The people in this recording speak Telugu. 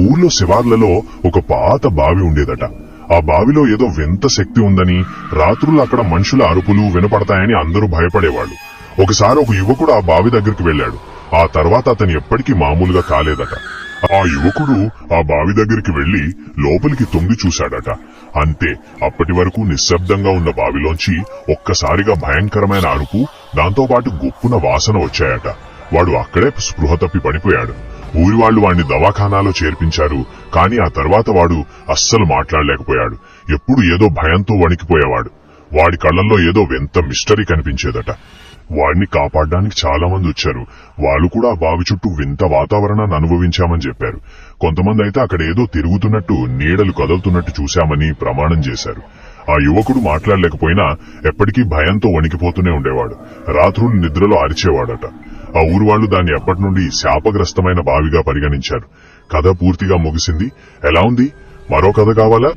ఊర్లో శివార్లలో ఒక పాత బావి ఉండేదట. ఆ బావిలో ఏదో వింత శక్తి ఉందని, రాత్రులు అక్కడ మనుషుల అరుపులు వినపడతాయని అందరూ భయపడేవాళ్లు. ఒకసారి ఒక యువకుడు ఆ బావి దగ్గరికి వెళ్లాడు. ఆ తర్వాత అతను ఎప్పటికీ మామూలుగా కాలేదట. ఆ యువకుడు ఆ బావి దగ్గరికి వెళ్లి లోపలికి తొంగి చూశాడట. అంతే, అప్పటి వరకు నిశ్శబ్దంగా ఉన్న బావిలోంచి ఒక్కసారిగా భయంకరమైన అరుపు, దాంతోపాటు గుప్పున వాసన వచ్చాయట. వాడు అక్కడే స్పృహ తప్పి పడిపోయాడు. ఊరి వాళ్లు వాణ్ణి దవాఖానాలో చేర్పించారు. కాని ఆ తర్వాత వాడు అస్సలు మాట్లాడలేకపోయాడు. ఎప్పుడు ఏదో భయంతో వణికిపోయేవాడు. వాడి కళ్లల్లో ఏదో వింత మిస్టరీ కనిపించేదట. వాడిని కాపాడడానికి చాలా మంది వచ్చారు. వాళ్ళు కూడా ఆ బావి చుట్టూ వింత వాతావరణాన్ని అనుభవించామని చెప్పారు. కొంతమంది అయితే అక్కడ ఏదో తిరుగుతున్నట్టు, నీడలు కదులుతున్నట్టు చూశామని ప్రమాణం చేశారు. ఆ యువకుడు మాట్లాడలేకపోయినా ఎప్పటికీ భయంతో వణికిపోతూనే ఉండేవాడు. రాత్రులు నిద్రలో అరిచేవాడట. ఆ ఊరు వాళ్లు దాన్ని ఎప్పటి నుండి శాపగ్రస్తమైన బావిగా పరిగణించారు. కథ పూర్తిగా ముగిసింది. ఎలా ఉంది? మరో కథ కావాలా?